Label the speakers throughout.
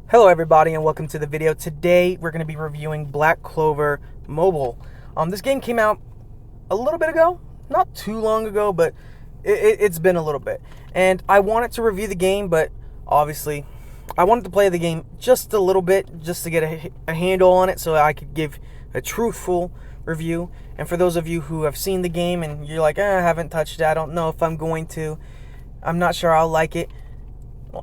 Speaker 1: Hello everybody and welcome to the video. Today we're going to be reviewing Black Clover Mobile. This game came out a little bit ago, not too long ago, but it's been a little bit. And I wanted to review the game, but obviously I wanted to play the game just a little bit, just to get a handle on it so I could give a truthful review. And for those of you who have seen the game and you're like, I haven't touched it, I don't know if I'm going to, I'm not sure I'll like it.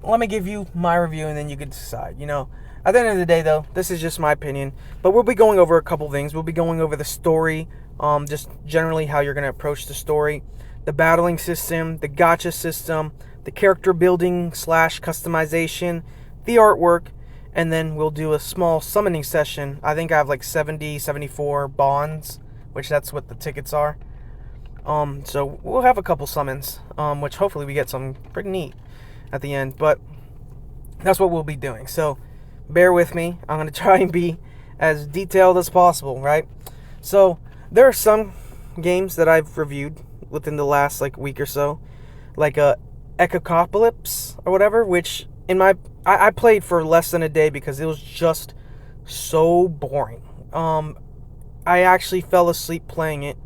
Speaker 1: Let me give you my review and then you can decide. At the end of the day though, this is just my opinion, but we'll be going over a couple things. We'll be going over the story, just generally how you're going to approach the story, the battling system, the gacha system, the character building / customization, the artwork, and then we'll do a small summoning session. I think I have like 74 bonds, which that's what the tickets are. So we'll have a couple summons, which hopefully we get some pretty neat at the end, but that's what we'll be doing. So bear with me. I'm going to try and be as detailed as possible, right? So there are some games that I've reviewed within the last week or so, like Ecocalypse or whatever, which I played for less than a day because it was just so boring. I actually fell asleep playing it.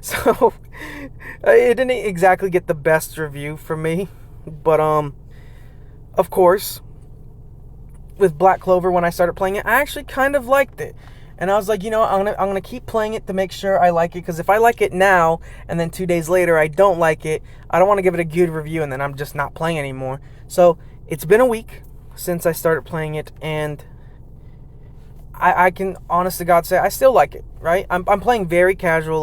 Speaker 1: So it didn't exactly get the best review from me, but of course with Black Clover, when I started playing it, I actually kind of liked it, and I was like, I'm gonna keep playing it to make sure I like it, because if I like it now and then 2 days later I don't like it, I don't want to give it a good review and then I'm just not playing anymore. So it's been a week since I started playing it, and I can honest to God say I still like it, right? I'm playing very casual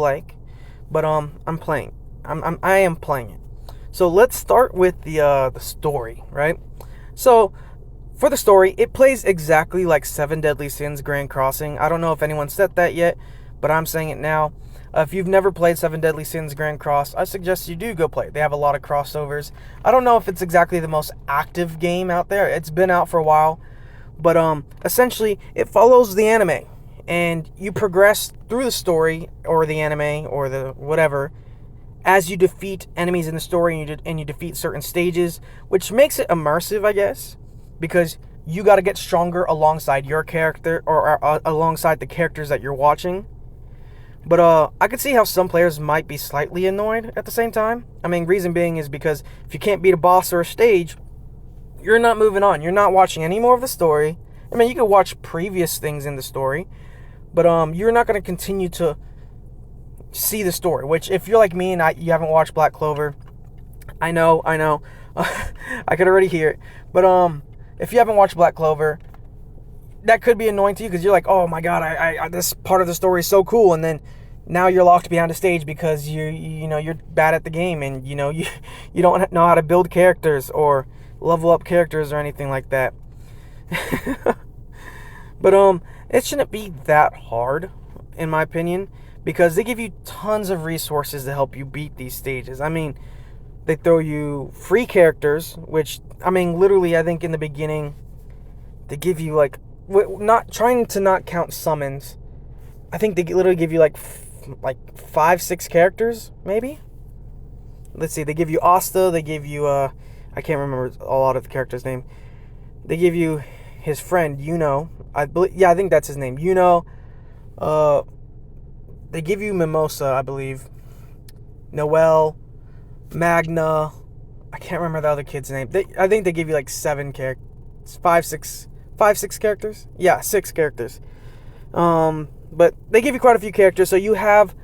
Speaker 1: but I'm playing. I am playing it. So let's start with the story, right? So for the story, it plays exactly like 7 Deadly Sins Grand Crossing. I don't know if anyone said that yet, but I'm saying it now. If you've never played 7 Deadly Sins Grand Cross, I suggest you do go play it. They have a lot of crossovers. I don't know if it's exactly the most active game out there. It's been out for a while. But essentially, it follows the anime, and you progress through the story, or the anime, or the whatever, as you defeat enemies in the story, and you defeat certain stages, which makes it immersive, I guess, because you got to get stronger alongside your character, or alongside the characters that you're watching. But I could see how some players might be slightly annoyed at the same time. I mean, reason being is because if you can't beat a boss or a stage, you're not moving on. You're not watching any more of the story. I mean, you can watch previous things in the story, but you're not going to continue to see the story, which if you're like me and you haven't watched Black Clover, I know, I could already hear it, but if you haven't watched Black Clover, that could be annoying to you because you're like, oh my god, I this part of the story is so cool, and then now you're locked behind a stage because you're bad at the game, and you don't know how to build characters or level up characters or anything like that. But it shouldn't be that hard, in my opinion, because they give you tons of resources to help you beat these stages. I mean, they throw you free characters, which, I mean, literally, I think in the beginning they give you not trying to not count summons, I think they literally give you like 5-6 characters, maybe. Let's see, they give you Asta, they give you I can't remember a lot of the character's name. They give you his friend, I think that's his name, they give you Mimosa, I believe. Noelle, Magna, I can't remember the other kid's name. I think they give you like 7 characters, 5-6 characters? Yeah, 6 characters. But they give you quite a few characters, so you have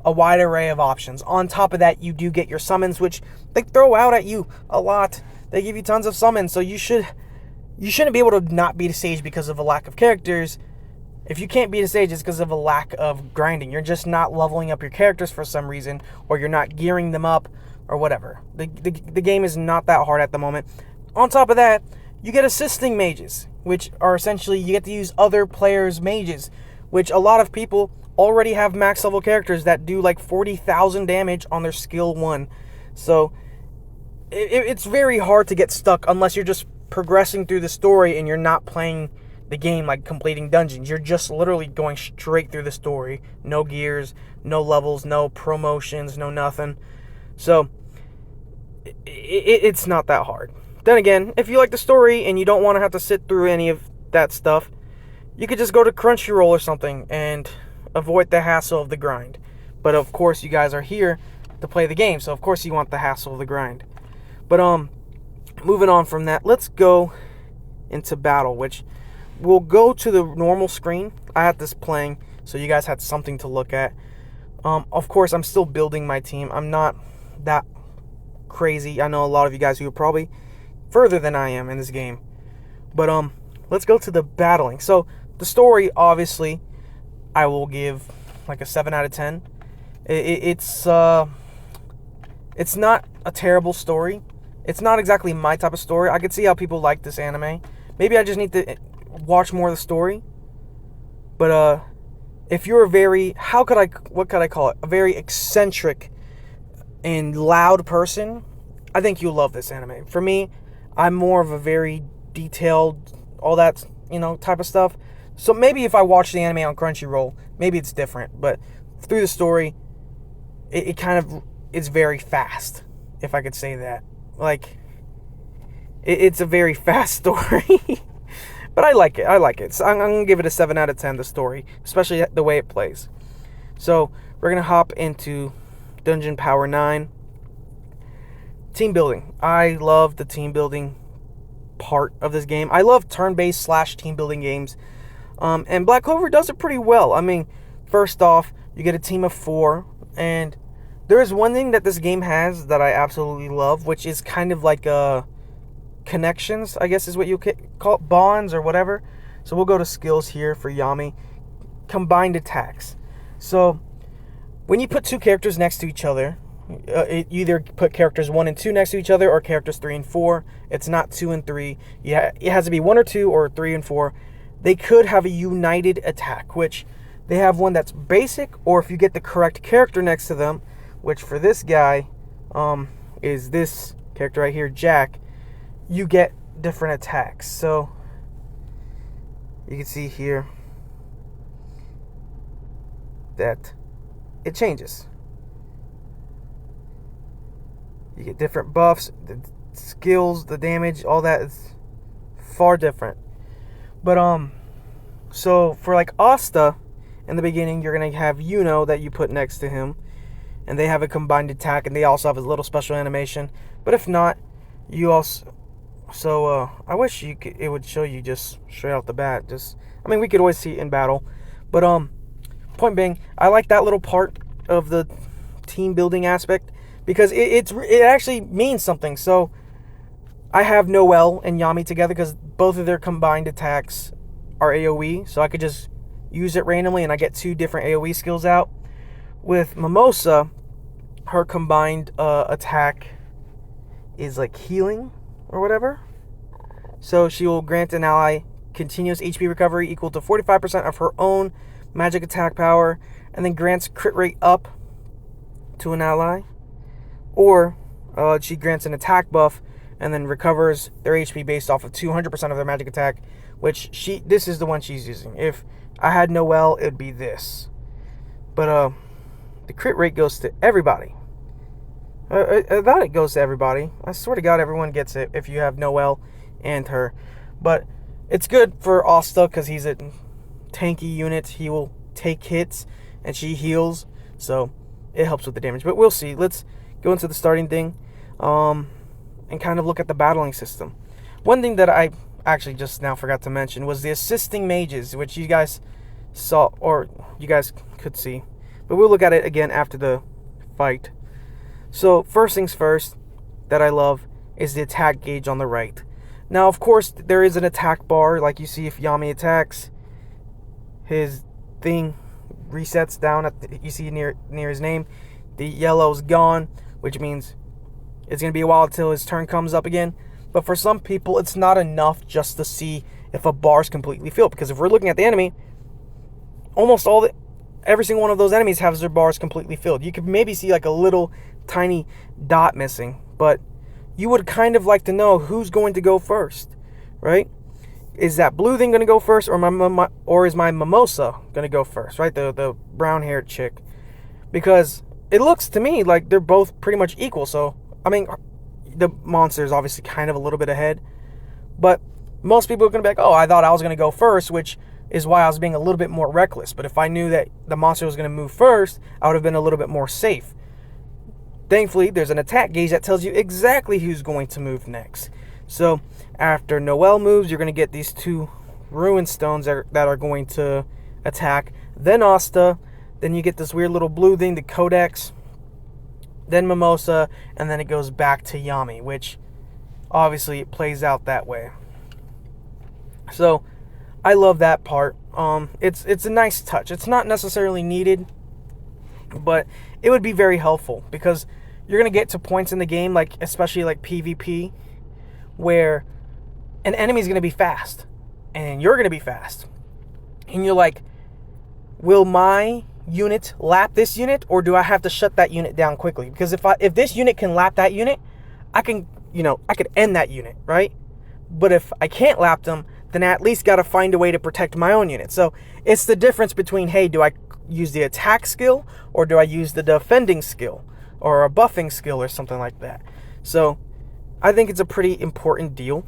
Speaker 1: a wide array of options. On top of that, you do get your summons, which they throw out at you a lot. They give you tons of summons, so you shouldn't be able to not beat a stage because of a lack of characters. If you can't beat a stage, it's because of a lack of grinding. You're just not leveling up your characters for some reason, or you're not gearing them up, or whatever. The game is not that hard at the moment. On top of that, you get assisting mages, which are essentially, you get to use other players' mages, which a lot of people already have max level characters that do like 40,000 damage on their skill 1. So it's very hard to get stuck unless you're just progressing through the story and you're not playing the game like completing dungeons. You're just literally going straight through the story. No gears, no levels, no promotions, no nothing. So it's not that hard. then again, if you like the story and you don't want to have to sit through any of that stuff, you could just go to Crunchyroll or something and avoid the hassle of the grind. But of course, you guys are here to play the game, so of course you want the hassle of the grind. But moving on from that, let's go into battle, which we'll go to the normal screen. I had this playing, so you guys had something to look at. Of course, I'm still building my team. I'm not that crazy. I know a lot of you guys who are probably further than I am in this game. But let's go to the battling. So the story, obviously, I will give like a 7 out of 10. It's not a terrible story. It's not exactly my type of story. I could see how people like this anime. Maybe I just need to watch more of the story. But if you're a very, what could I call it? A very eccentric and loud person, I think you'll love this anime. For me, I'm more of a very detailed, all that, type of stuff. So maybe if I watch the anime on Crunchyroll, maybe it's different. But through the story, it kind of is very fast, if I could say that. Like, it's a very fast story. But I like it. So I'm going to give it a 7 out of 10, the story. Especially the way it plays. So, we're going to hop into Dungeon Power 9. Team building. I love the team building part of this game. I love turn-based / team building games. And Black Clover does it pretty well. I mean, first off, you get a team of 4. And there is one thing that this game has that I absolutely love, which is kind of like connections, I guess is what you call it, bonds or whatever. So we'll go to skills here for Yami. Combined attacks. So when you put 2 characters next to each other, you either put characters 1 and 2 next to each other or characters 3 and 4. It's not 2 and 3. Yeah, it has to be 1 or 2 or 3 and 4. They could have a united attack, which they have one that's basic, or if you get the correct character next to them, which for this guy is this character right here, Jack, you get different attacks. So you can see here that it changes. You get different buffs, the skills, the damage, all that is far different. But so for like Asta, in the beginning, you're gonna have Yuno that you put next to him, and they have a combined attack, and they also have a little special animation. But if not, you also, I wish it would show you just straight off the bat. We could always see it in battle, but point being, I like that little part of the team building aspect because it actually means something. So I have Noelle and Yami together because both of their combined attacks are AoE, so I could just use it randomly and I get 2 different AoE skills out. With Mimosa, her combined attack is like healing or whatever. So she will grant an ally continuous HP recovery equal to 45% of her own magic attack power, and then grants crit rate up to an ally. Or she grants an attack buff and then recovers their HP based off of 200% of their magic attack, which this is the one she's using. If I had Noelle, it'd be this. But the crit rate goes to everybody. I thought it goes to everybody. I swear to God, everyone gets it if you have Noelle and her. But it's good for Asta because he's a tanky unit. He will take hits and she heals, so it helps with the damage. But we'll see. Let's go into the starting thing and kind of look at the battling system. One thing that I actually just now forgot to mention was the assisting mages, which you guys saw, or you guys could see. But we'll look at it again after the fight. So first things first that I love is the attack gauge on the right. Now, of course, there is an attack bar, like you see if Yami attacks, his thing resets down you see near his name. The yellow's gone, which means it's going to be a while until his turn comes up again. But for some people, it's not enough just to see if a bar is completely filled. Because if we're looking at the enemy, almost every single one of those enemies has their bars completely filled. You could maybe see like a little tiny dot missing, but you would kind of like to know who's going to go first, right? Is that blue thing going to go first, or is my Mimosa going to go first, right? The brown-haired chick. Because it looks to me like they're both pretty much equal. So, the monster is obviously kind of a little bit ahead. But most people are going to be like, oh, I thought I was going to go first, which is why I was being a little bit more reckless. But if I knew that the monster was going to move first, I would have been a little bit more safe. Thankfully, there's an attack gauge that tells you exactly who's going to move next. So after Noelle moves, you're going to get these 2 ruin stones that are going to attack. Then Asta. Then you get this weird little blue thing, the Codex. Then Mimosa. And then it goes back to Yami, which obviously it plays out that way. So I love that part. It's a nice touch. It's not necessarily needed, but it would be very helpful, because you're going to get to points in the game, like especially like PvP, where an enemy's going to be fast and you're going to be fast. And you're like, will my unit lap this unit, or do I have to shut that unit down quickly? Because if this unit can lap that unit, I could end that unit, right? But if I can't lap them, then I at least got to find a way to protect my own unit. So it's the difference between, hey, do I use the attack skill, or do I use the defending skill, or a buffing skill, or something like that? So I think it's a pretty important deal.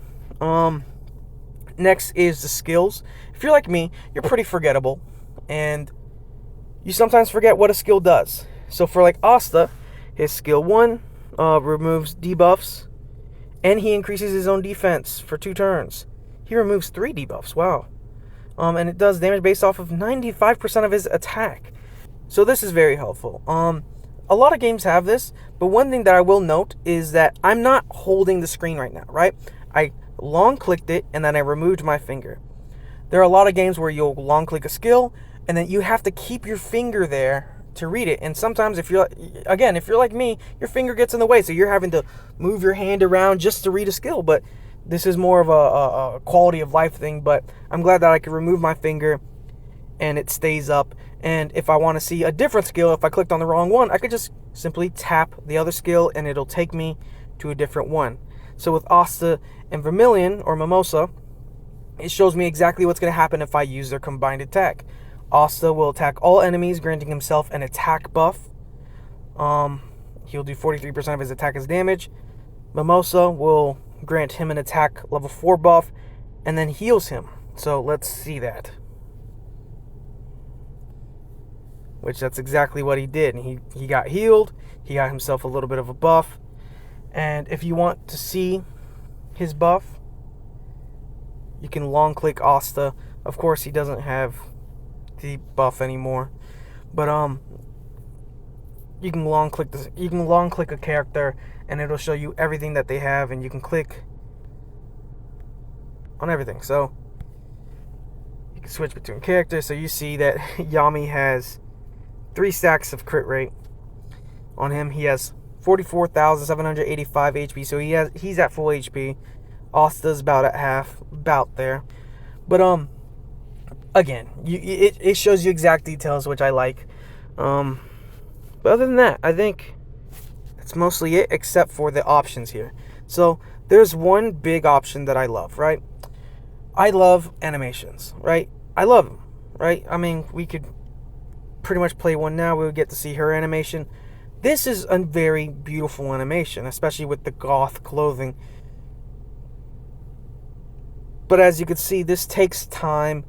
Speaker 1: Next is the skills. If you're like me, you're pretty forgettable, and you sometimes forget what a skill does. So for like Asta, his skill 1 removes debuffs, and he increases his own defense for 2 turns. He removes 3 debuffs, wow. And it does damage based off of 95% of his attack. So this is very helpful. A lot of games have this, but one thing that I will note is that I'm not holding the screen right now, right? I long clicked it, and then I removed my finger. There are a lot of games where you'll long click a skill, and then you have to keep your finger there to read it. And sometimes if you're like me, your finger gets in the way, so you're having to move your hand around just to read a skill. But this is more of a quality of life thing. But I'm glad that I could remove my finger and it stays up. And if I want to see a different skill, if I clicked on the wrong one, I could just simply tap the other skill and it'll take me to a different one. So with Asta and Vermilion, or Mimosa, it shows me exactly what's going to happen if I use their combined attack. Asta will attack all enemies, granting himself an attack buff. He'll do 43% of his attack as damage. Mimosa will grant him an attack level 4 buff, and then heals him. So let's see that. Which that's exactly what he did. He got healed. He got himself a little bit of a buff. And if you want to see his buff, you can long click Asta. Of course, he doesn't have the buff anymore, but you can long click this. You can long click a character, and it'll show you everything that they have, and you can click on everything. So you can switch between characters. So you see that Yami has 3 stacks of crit rate. On him, he has 44,785 HP. So he's at full HP. Asta's about at half, about there. But again, it shows you exact details, which I like. But other than that, I think that's mostly it, except for the options here. So there's one big option that I love, right? I love animations, right? I love them, right? I mean, we could pretty much play one now. We would get to see her animation. This is a very beautiful animation, especially with the goth clothing. But as you can see, this takes time.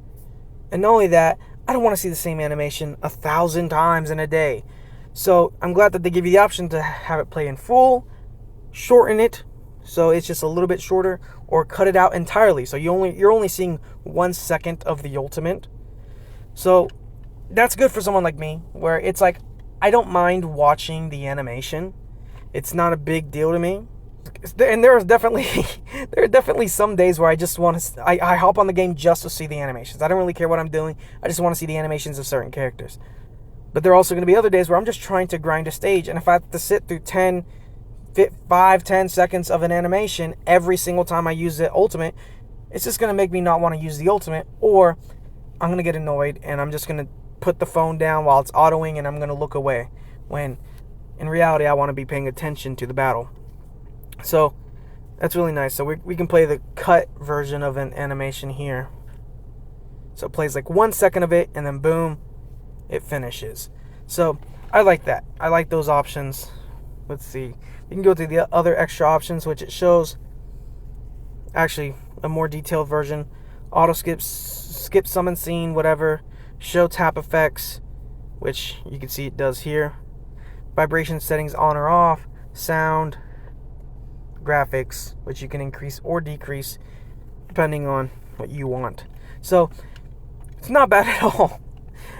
Speaker 1: And not only that, I don't want to see the same animation 1,000 times in a day. So I'm glad that they give you the option to have it play in full, shorten it so it's just a little bit shorter, or cut it out entirely so you're only seeing 1 second of the ultimate. So that's good for someone like me, where it's like I don't mind watching the animation. It's not a big deal to me. And there are definitely some days where I just want to. I hop on the game just to see the animations. I don't really care what I'm doing. I just want to see the animations of certain characters. But there are also going to be other days where I'm just trying to grind a stage, and if I have to sit through 5-10 seconds of an animation every single time I use the ultimate, it's just going to make me not want to use the ultimate, or I'm going to get annoyed and I'm just going to put the phone down while it's autoing and I'm going to look away, when in reality I want to be paying attention to the battle. So that's really nice. So we can play the cut version of an animation here. So it plays like 1 second of it, and then boom, it finishes. So I like that. I like those options. Let's see. You can go to the other extra options, which it shows actually a more detailed version. Auto skips, skip summon scene, whatever. Show tap effects, which you can see it does here. Vibration settings on or off. Sound, graphics, which you can increase or decrease depending on what you want. So it's not bad at all.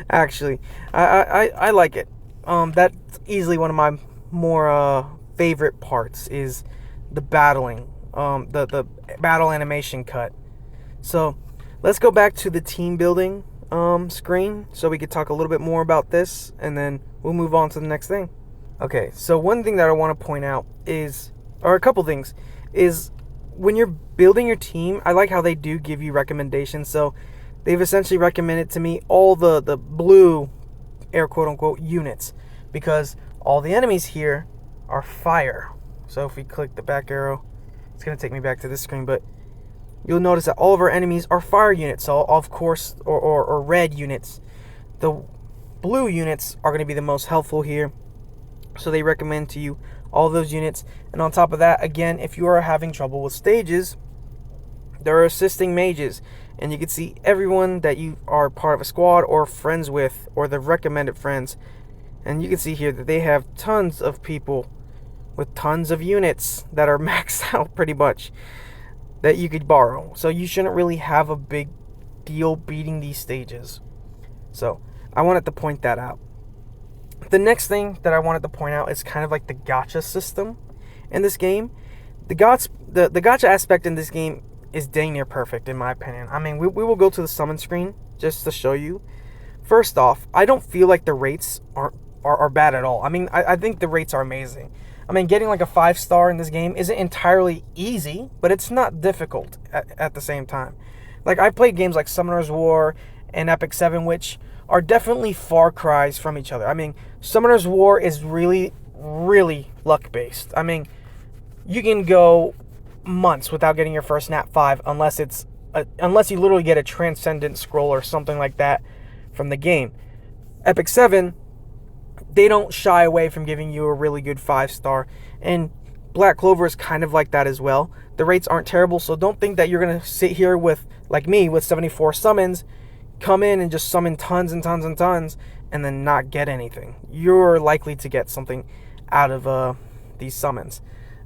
Speaker 1: Actually, I like it. That's easily one of my more favorite parts is the battling, the battle animation cut. So let's go back to the team building screen so we could talk a little bit more about this, and then we'll move on to the next thing. Okay, so one thing that I want to point out is, or a couple things, is when you're building your team, I like how they do give you recommendations. So they've essentially recommended to me all the blue, air quote unquote, units, because all the enemies here are fire. So if we click the back arrow, it's going to take me back to this screen, but you'll notice that all of our enemies are fire units. So of course, or red units. The blue units are going to be the most helpful here. So they recommend to you all those units. And on top of that, again, if you are having trouble with stages, there are assisting mages. And you can see everyone that you are part of a squad or friends with, or the recommended friends. And you can see here that they have tons of people with tons of units that are maxed out pretty much that you could borrow. So you shouldn't really have a big deal beating these stages. So I wanted to point that out. The next thing that I wanted to point out is kind of like the gacha system in this game. The gacha aspect in this game is dang near perfect in my opinion. I mean, we will go to the summon screen just to show you. First off, I don't feel like the rates are bad at all. I mean, I think the rates are amazing. I mean, getting like a 5-star in this game isn't entirely easy, but it's not difficult at the same time. Like, I played games like Summoner's War and Epic 7, which are definitely far cries from each other. I mean, Summoner's War is really, really luck-based. I mean, you can go months without getting your first Nat 5 unless you literally get a Transcendent Scroll or something like that from the game. Epic 7, they don't shy away from giving you a really good 5-star, and Black Clover is kind of like that as well. The rates aren't terrible, so don't think that you're going to sit here with, like me, with 74 summons, come in and just summon tons and tons and tons, and then not get anything. You're likely to get something out of these summons.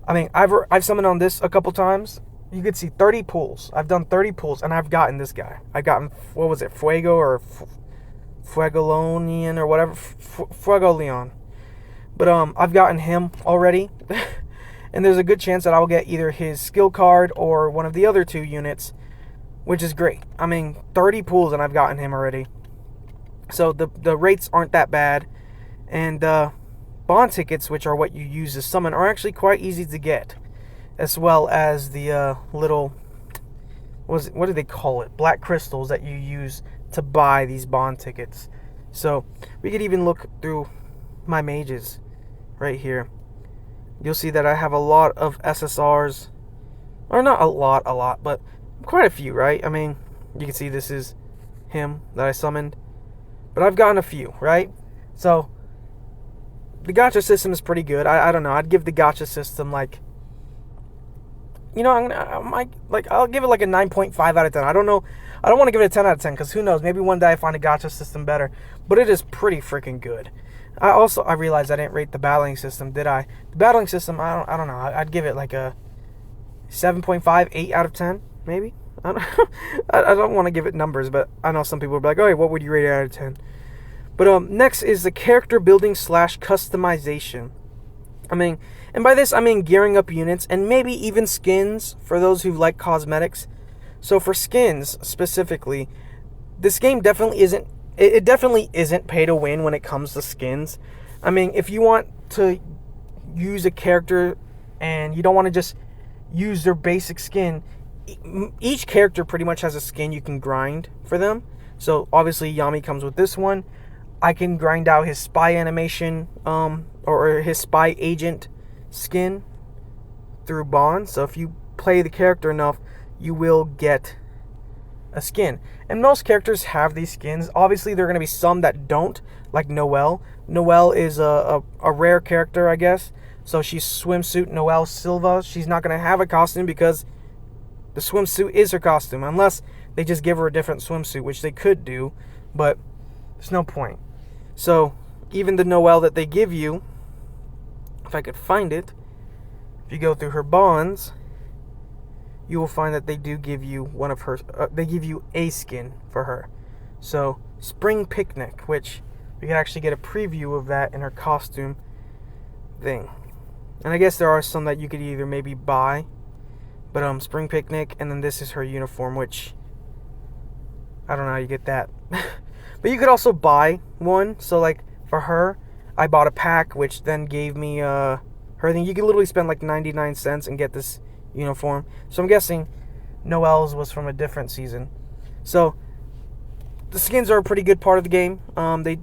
Speaker 1: I mean, I've summoned on this a couple times. You could see 30 pulls. I've done 30 pulls, and I've gotten this guy. I've gotten, what was it, Fuego or Fuegolonian or whatever, Fuego Leon. But I've gotten him already, and there's a good chance that I'll get either his skill card or one of the other 2 units, which is great. I mean, 30 pulls and I've gotten him already. So the rates aren't that bad, and bond tickets, which are what you use to summon, are actually quite easy to get, as well as the little, what do they call it? Black crystals that you use to buy these bond tickets. So we could even look through my mages right here. You'll see that I have a lot of SSRs, or not a lot, but quite a few, right? I mean, you can see this is him that I summoned, but I've gotten a few, right? So the gacha system is pretty good. I don't know. I'd give the gacha system like, you know, I'll give it like a 9.5 out of 10. I don't know. I don't want to give it a 10 out of 10 because who knows? Maybe one day I find a gacha system better. But it is pretty freaking good. I realized I didn't rate the battling system, did I? The battling system, I don't know. I'd give it like a 7.5, 8 out of 10, maybe. I don't want to give it numbers, but I know some people will be like, oh, what would you rate it out of 10? But next is the character building / customization. I mean, and by this I mean gearing up units and maybe even skins for those who like cosmetics. So for skins specifically, this game definitely isn't. It definitely isn't pay to win when it comes to skins. I mean, if you want to use a character and you don't want to just use their basic skin, each character pretty much has a skin you can grind for them. So obviously Yami comes with this one. I can grind out his spy animation or his spy agent skin through Bond. So if you play the character enough, you will get a skin. And most characters have these skins. Obviously, there are going to be some that don't, like Noelle. Noelle is a rare character, I guess. So she's swimsuit Noelle Silva. She's not going to have a costume because the swimsuit is her costume, unless they just give her a different swimsuit, which they could do, but there's no point. So even the Noelle that they give you, if I could find it, if you go through her bonds, you will find that they do give you one of her, they give you a skin for her. So Spring Picnic, which we can actually get a preview of that in her costume thing. And I guess there are some that you could either maybe buy, but Spring Picnic, and then this is her uniform, which I don't know how you get that. But you could also buy one. So like for her, I bought a pack, which then gave me her thing. You could literally spend like 99 cents and get this uniform. So I'm guessing Noelle's was from a different season. So the skins are a pretty good part of the game. They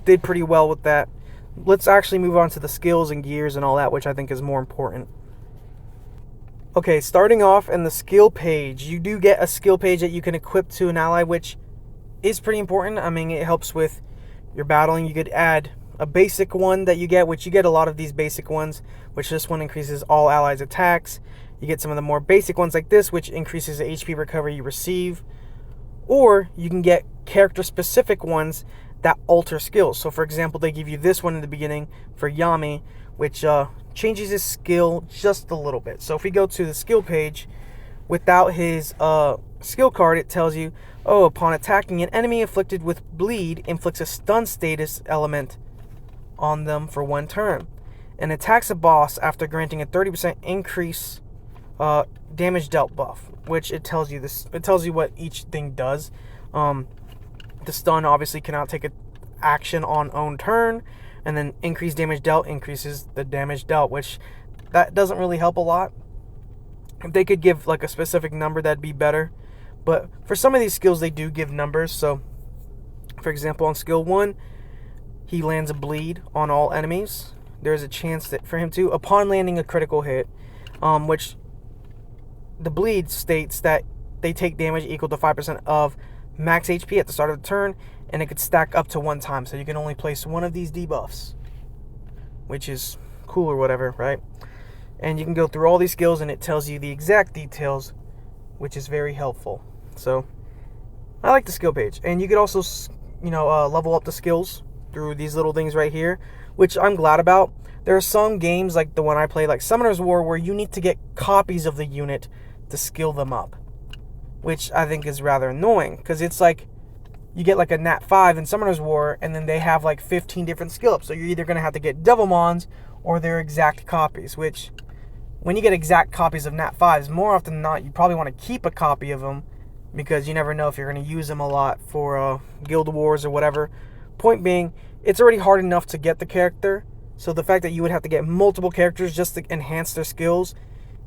Speaker 1: did pretty well with that. Let's actually move on to the skills and gears and all that, which I think is more important. Okay, starting off in the skill page, you do get a skill page that you can equip to an ally, which is pretty important. I mean, it helps with your battling. You could add a basic one that you get, which you get a lot of these basic ones, which this one increases all allies' attacks. You get some of the more basic ones like this, which increases the HP recovery you receive. Or you can get character-specific ones that alter skills. So for example, they give you this one in the beginning for Yami, which changes his skill just a little bit. So if we go to the skill page, without his skill card, it tells you, oh, upon attacking an enemy afflicted with bleed, inflicts a stun status element on them for 1 turn. And attacks a boss after granting a 30% increase damage dealt buff, which it tells you this. It tells you what each thing does. The stun obviously cannot take an action on own turn, and then increased damage dealt increases the damage dealt, which that doesn't really help a lot. If they could give like a specific number, that'd be better. But for some of these skills, they do give numbers. So, for example, on skill 1, he lands a bleed on all enemies. There's a chance that for him to, upon landing a critical hit, which the bleed states that they take damage equal to 5% of max HP at the start of the turn, and it could stack up to 1 time. So you can only place one of these debuffs, which is cool or whatever, right? And you can go through all these skills, and it tells you the exact details, which is very helpful. So I like the skill page. And you could also, level up the skills through these little things right here, which I'm glad about. There are some games like the one I play, like Summoner's War, where you need to get copies of the unit to skill them up, which I think is rather annoying, because it's like you get like a Nat 5 in Summoner's War, and then they have like 15 different skill ups. So you're either going to have to get Devilmons or their exact copies, which when you get exact copies of Nat 5s, more often than not, you probably want to keep a copy of them, because you never know if you're going to use them a lot for Guild Wars or whatever. Point being, it's already hard enough to get the character, so the fact that you would have to get multiple characters just to enhance their skills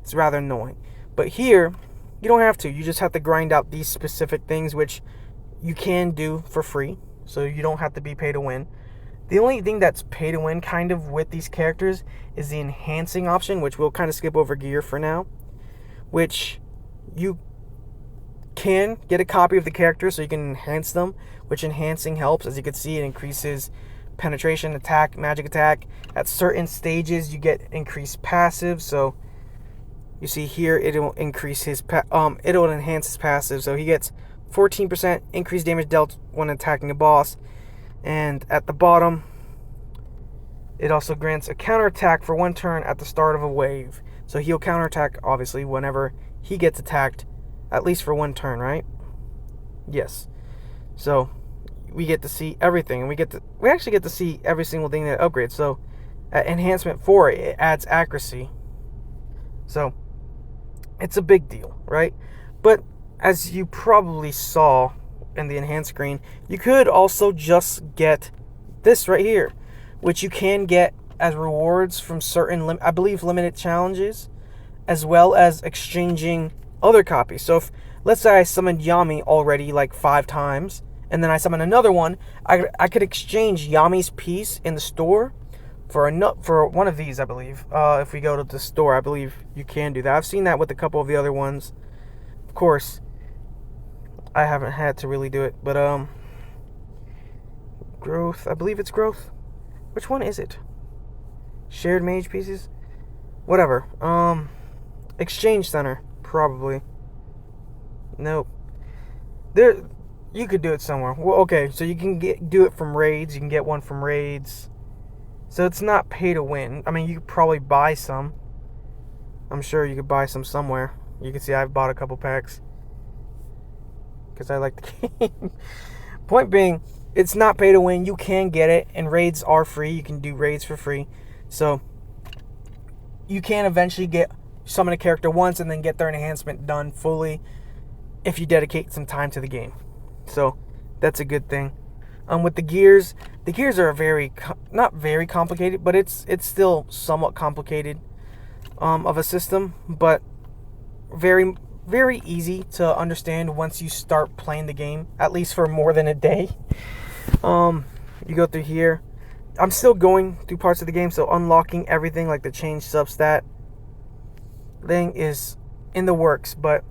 Speaker 1: is rather annoying. But here, you don't have to. You just have to grind out these specific things, which you can do for free, so you don't have to be pay to win. The only thing that's pay to win kind of with these characters is the enhancing option, which we'll kind of skip over gear for now, which you can get a copy of the character so you can enhance them, which enhancing helps. As you can see, it increases penetration, attack, magic attack. At certain stages, you get increased passive. So you see here, it'll increase his it'll enhance his passive. So he gets 14% increased damage dealt when attacking a boss. And at the bottom, it also grants a counterattack for 1 turn at the start of a wave. So he'll counterattack, obviously, whenever he gets attacked, at least for 1 turn, right? Yes. So we get to see everything, and we actually get to see every single thing that upgrades. So at enhancement 4, it adds accuracy. So it's a big deal, right? But as you probably saw in the enhanced screen, you could also just get this right here, which you can get as rewards from certain, I believe, limited challenges, as well as exchanging other copies. So if, let's say I summoned Yami already like 5 times, and then I summon another one, I could exchange Yami's piece in the store for one of these, I believe. If we go to the store, I believe you can do that. I've seen that with a couple of the other ones. Of course, I haven't had to really do it, but growth, I believe it's growth. Which one is it? Shared mage pieces? Whatever. Exchange center, probably. Nope. There, you could do it somewhere. Well, okay, so you can do it from raids. You can get one from raids. So it's not pay to win. I mean, you could probably buy some. I'm sure you could buy some somewhere. You can see I've bought a couple packs because I like the game. Point being, it's not pay to win. You can get it, and raids are free. You can do raids for free. So you can eventually summon a character once and then get their enhancement done fully if you dedicate some time to the game. So that's a good thing. With the gears are not very complicated, but it's still somewhat complicated of a system, but very, very easy to understand once you start playing the game, at least for more than a day. You go through here. I'm still going through parts of the game, so unlocking everything like the change substat thing is in the works, but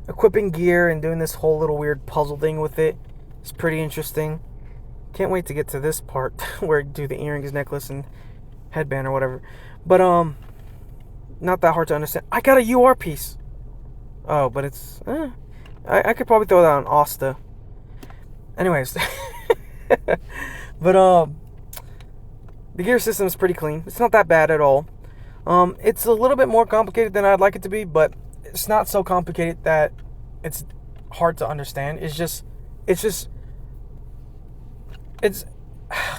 Speaker 1: equipping gear and doing this whole little weird puzzle thing with it is pretty interesting. Can't wait to get to this part where I do the earrings, necklace, and headband or whatever. But not that hard to understand. I got a UR piece. Oh, but it's I could probably throw that on Asta. Anyways, but the gear system is pretty clean. It's not that bad at all. It's a little bit more complicated than I'd like it to be, but it's not so complicated that it's hard to understand.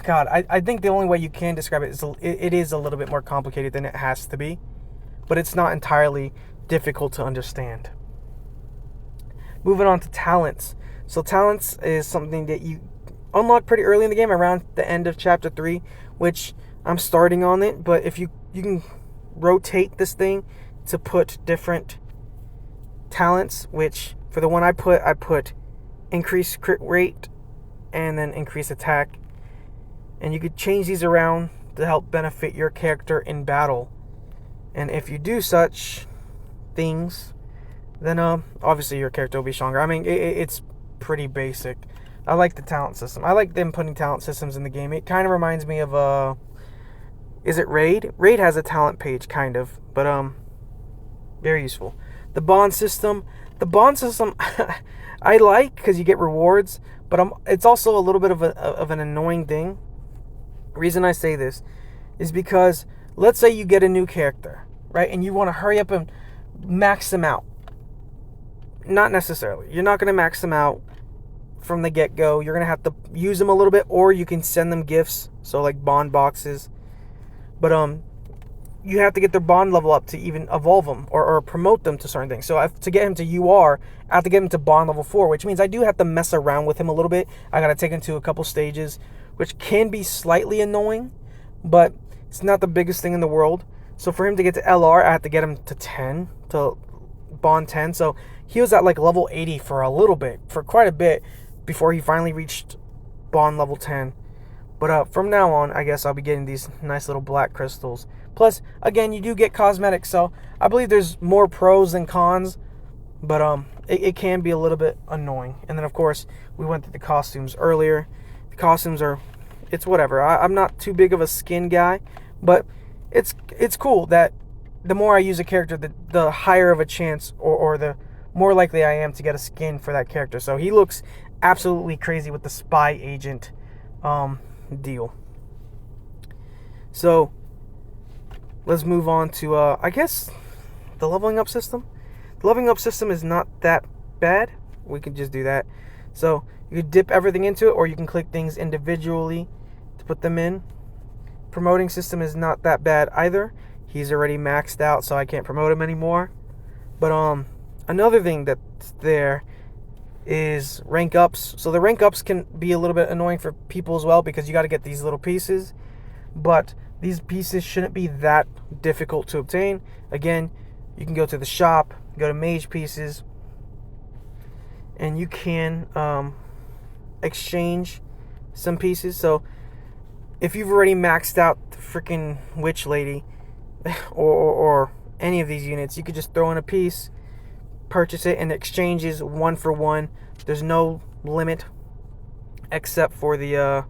Speaker 1: God, I think the only way you can describe it is it is a little bit more complicated than it has to be, but it's not entirely difficult to understand. Moving on to talents. So talents is something that you unlock pretty early in the game, around the end of chapter 3, which I'm starting on it, but if you can rotate this thing to put different talents, which for the one I put increase crit rate and then increase attack, and you could change these around to help benefit your character in battle. And if you do such things, then obviously your character will be stronger. I mean, it's pretty basic. I like the talent system. I like them putting talent systems in the game. It kind of reminds me of is it Raid? Raid has a talent page, kind of, but very useful. The bond system I like because you get rewards, but it's also a little bit of an annoying thing. The reason I say this is because let's say you get a new character, right, and you want to hurry up and max them out. Not necessarily. You're not going to max them out from the get-go. You're going to have to use them a little bit, or you can send them gifts, so like bond boxes. But you have to get their bond level up to even evolve them or promote them to certain things. So to get him to UR, I have to get him to bond level 4, which means I do have to mess around with him a little bit. I got to take him to a couple stages, which can be slightly annoying, but it's not the biggest thing in the world. So for him to get to LR, I have to get him to 10, to bond 10. So he was at like level 80 for a little bit, for quite a bit, before he finally reached bond level 10. But from now on, I guess I'll be getting these nice little black crystals. Plus, again, you do get cosmetics, so I believe there's more pros than cons. But it can be a little bit annoying. And then, of course, we went through the costumes earlier. The costumes it's whatever. I'm not too big of a skin guy, but it's cool that the more I use a character, the higher of a chance or the more likely I am to get a skin for that character. So he looks absolutely crazy with the spy agent deal. So let's move on to I guess the leveling up system. The leveling up system is not that bad. We can just do that. So you can dip everything into it, or you can click things individually to put them in. Promoting system is not that bad either. He's already maxed out, so I can't promote him anymore. But another thing that's there is rank ups. So the rank ups can be a little bit annoying for people as well, because you got to get these little pieces, but these pieces shouldn't be that difficult to obtain. Again, you can go to the shop, go to mage pieces, and you can exchange some pieces. So if you've already maxed out the freaking witch lady or any of these units, you could just throw in a piece, purchase it, and exchanges 1 for 1. There's no limit except for the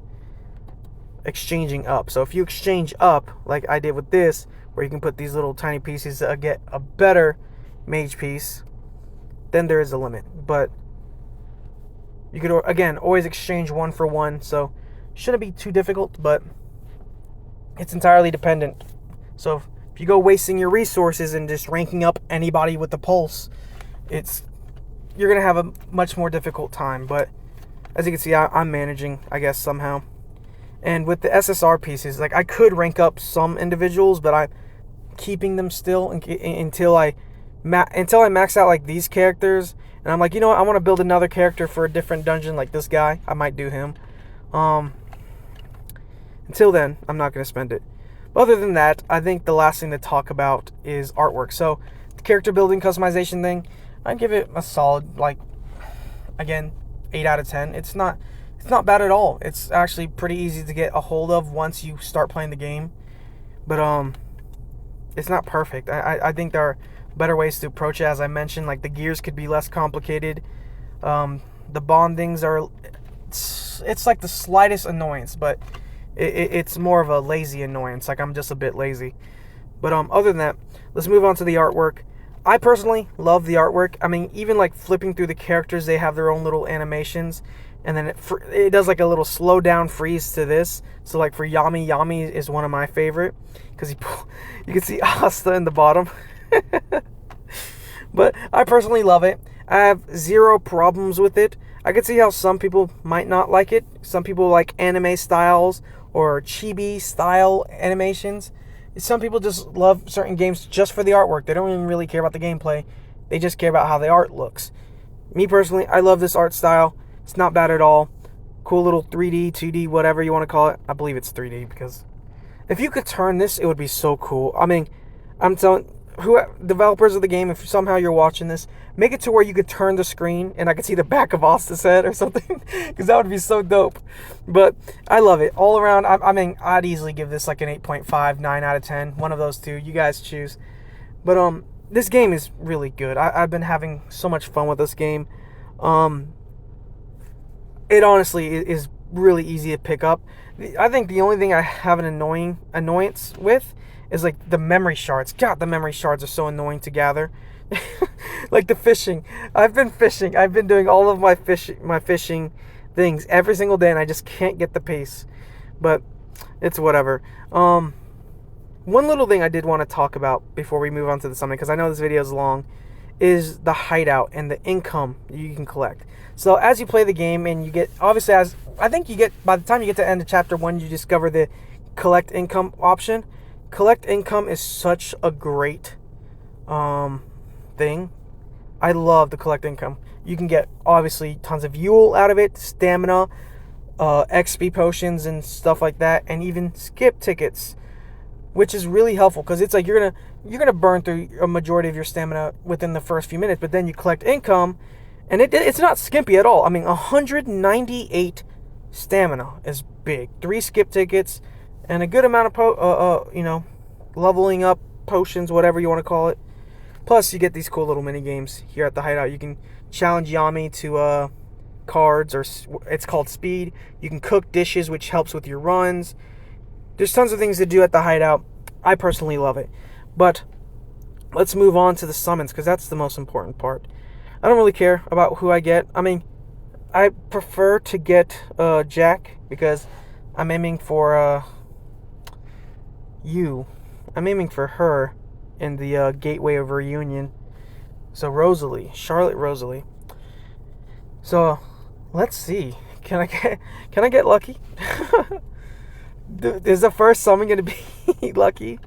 Speaker 1: exchanging up. So if you exchange up, like I did with this, where you can put these little tiny pieces to get a better mage piece, then there is a limit. But you could, again, always exchange one for one, so shouldn't be too difficult, but it's entirely dependent. So if you go wasting your resources and just ranking up anybody with the pulse, you're going to have a much more difficult time. But as you can see, I'm managing, I guess, somehow. And with the SSR pieces, like I could rank up some individuals, but I'm keeping them still until I max out like these characters. And I'm like, you know what? I want to build another character for a different dungeon, like this guy. I might do him. Until then, I'm not going to spend it. But other than that, I think the last thing to talk about is artwork. So the character building customization thing, I'd give it a solid, like, again, 8 out of 10. It's not bad at all. It's actually pretty easy to get a hold of once you start playing the game. But it's not perfect. I think there are better ways to approach it. As I mentioned, like the gears could be less complicated. The bondings are, it's like the slightest annoyance, but it's more of a lazy annoyance. Like I'm just a bit lazy. But other than that, let's move on to the artwork. I personally love the artwork. I mean, even like flipping through the characters, they have their own little animations. And then it does like a little slow down freeze to this. So like for Yami is one of my favorite. Because you can see Asta in the bottom. But I personally love it. I have zero problems with it. I could see how some people might not like it. Some people like anime styles or chibi style animations. Some people just love certain games just for the artwork. They don't even really care about the gameplay. They just care about how the art looks. Me personally, I love this art style. It's not bad at all. Cool little 3D, 2D, whatever you want to call it. I believe it's 3D because if you could turn this, it would be so cool. I mean, I'm telling developers of the game, if somehow you're watching this, make it to where you could turn the screen and I could see the back of Asta's head or something, because that would be so dope. But I love it all around. I mean, I'd easily give this like an 8.5, 9 out of 10, one of those two. You guys choose. But this game is really good. I've been having so much fun with this game. It honestly is really easy to pick up. I think the only thing I have an annoyance with is like the memory shards. God, the memory shards are so annoying to gather. Like the fishing. I've been fishing. I've been doing all of my fishing things every single day, and I just can't get the pace. But it's whatever. One little thing I did want to talk about before we move on to the summon, because I know this video is long, is the hideout and the income you can collect. So as you play the game, and you get, obviously, by the time you get to the end of chapter 1, you discover the collect income option. Collect income is such a great thing. I love the collect income. You can get, obviously, tons of fuel out of it, stamina, XP potions and stuff like that, and even skip tickets, which is really helpful because it's like you're gonna burn through a majority of your stamina within the first few minutes, but then you collect income, and it's not skimpy at all. I mean, 198 stamina is big. 3 skip tickets and a good amount of leveling up potions, whatever you want to call it. Plus, you get these cool little mini games here at the hideout. You can challenge Yami to cards, or it's called speed. You can cook dishes, which helps with your runs. There's tons of things to do at the hideout. I personally love it. But let's move on to the summons, because that's the most important part. I don't really care about who I get. I mean, I prefer to get Jack, because I'm aiming for I'm aiming for her in the Gateway of Reunion. So Charlotte Rosalie. So let's see. Can I get lucky? Is the first summon gonna be lucky?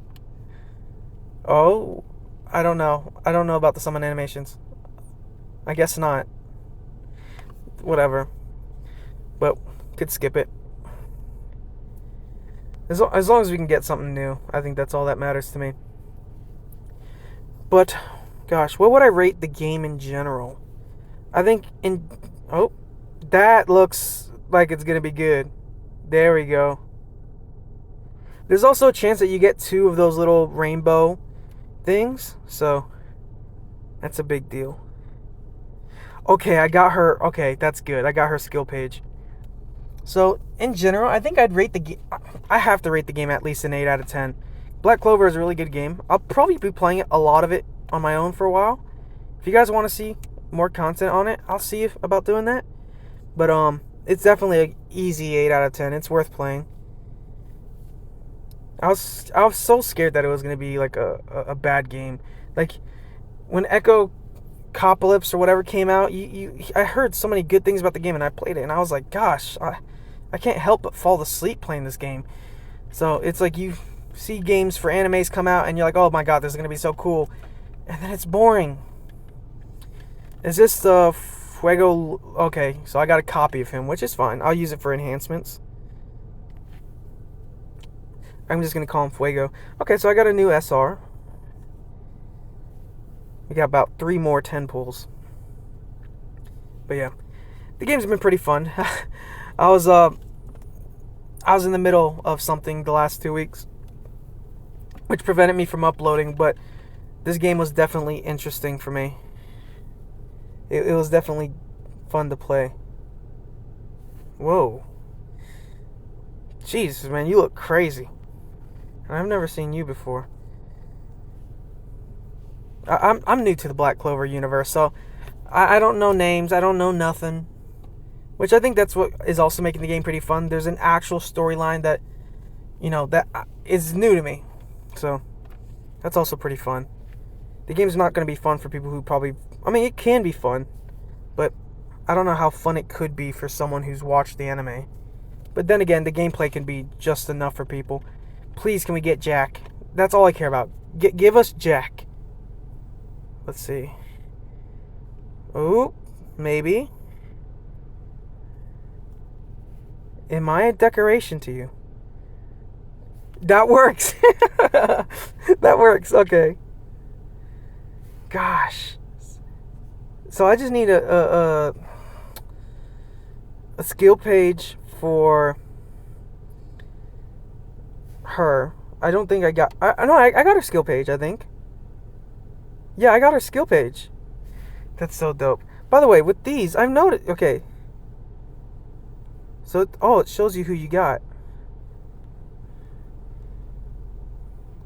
Speaker 1: Oh, I don't know. I don't know about the summon animations. I guess not. Whatever. But could skip it. As long as we can get something new, I think that's all that matters to me. But, gosh, what would I rate the game in general? I think that looks like it's going to be good. There we go. There's also a chance that you get 2 of those little rainbow things. So, that's a big deal. Okay, I got her. Okay, that's good. I got her skill page. So, in general, I think I'd rate the game. I have to rate the game at least an 8 out of 10. Black Clover is a really good game. I'll probably be playing it, a lot of it on my own for a while. If you guys want to see more content on it, I'll see about doing that. But it's definitely an easy 8 out of 10. It's worth playing. I was so scared that it was going to be like a bad game. Like when Echo Copolypse or whatever came out, I heard so many good things about the game, and I played it, and I was like, gosh, I can't help but fall asleep playing this game. So it's like you see games for animes come out, and you're like, oh my god, this is going to be so cool. And then it's boring. Is this the Fuego? Okay, so I got a copy of him, which is fine. I'll use it for enhancements. I'm just going to call him Fuego. Okay, so I got a new SR. We got about 3 more 10 pulls. But yeah, the game's been pretty fun. I was in the middle of something the last 2 weeks, which prevented me from uploading, but this game was definitely interesting for me. It was definitely fun to play. Whoa. Jesus, man, you look crazy. I've never seen you before. I'm new to the Black Clover universe, so I don't know names. I don't know nothing. Which I think that's what is also making the game pretty fun. There's an actual storyline that, that is new to me. So, that's also pretty fun. The game's not going to be fun for people who probably... I mean, it can be fun, but I don't know how fun it could be for someone who's watched the anime. But then again, the gameplay can be just enough for people. Please, can we get Jack? That's all I care about. Give us Jack. Let's see. Oh, maybe. Am I a decoration to you? That works. That works. Okay. Gosh. So I just need a skill page for her. I don't think I got... I got her skill page, I think. Yeah, I got her skill page. That's so dope. By the way, with these, I've noticed... Okay. So, it shows you who you got.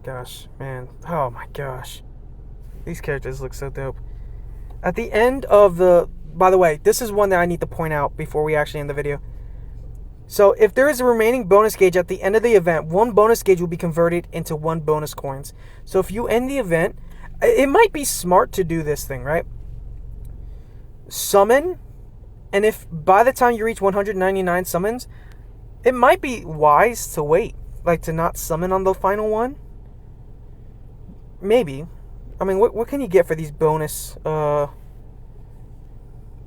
Speaker 1: Gosh, man. Oh my gosh. These characters look so dope. At the end of the... By the way, this is one that I need to point out before we actually end the video. So, if there is a remaining bonus gauge at the end of the event, 1 bonus gauge will be converted into 1 bonus coins. So, if you end the event, it might be smart to do this thing, right? Summon, and if by the time you reach 199 summons, it might be wise to wait. Like, to not summon on the final one. Maybe. I mean, what can you get for these bonus,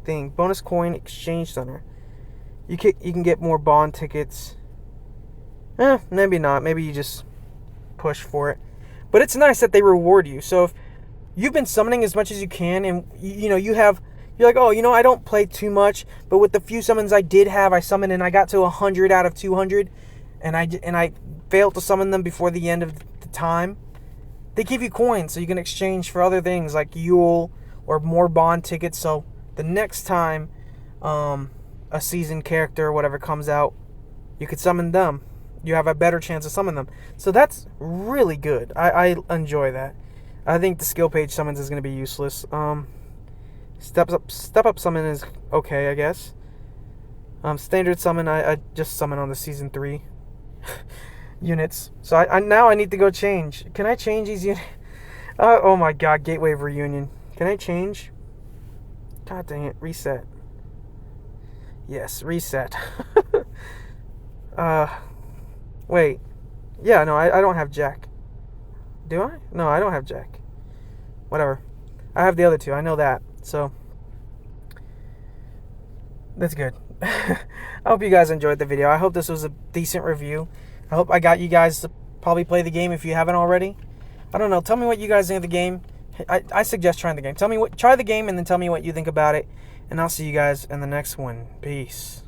Speaker 1: thing? Bonus coin exchange center. You can get more bond tickets. Maybe not. Maybe you just push for it. But it's nice that they reward you. So if you've been summoning as much as you can, and you're like, oh, I don't play too much, but with the few summons I did have, I summoned and I got to 100 out of 200, and I failed to summon them before the end of the time. They give you coins so you can exchange for other things like Yule or more bond tickets. So the next time a seasoned character or whatever comes out, you could summon them. You have a better chance to summon them. So that's really good. I enjoy that. I think the skill page summons is going to be useless. Step up summon is okay, I guess. Standard summon, I just summon on the season 3 units. So I now I need to go change. Can I change these units? Oh my god, Gateway of Reunion. Can I change? God dang it, reset. Yes, reset. Wait. Yeah, no, I don't have Jack. Do I? No, I don't have Jack. Whatever. I have the other 2, I know that. So, that's good. I hope you guys enjoyed the video. I hope this was a decent review. I hope I got you guys to probably play the game if you haven't already. I don't know. Tell me what you guys think of the game. I suggest trying the game. Try the game and then tell me what you think about it. And I'll see you guys in the next one. Peace.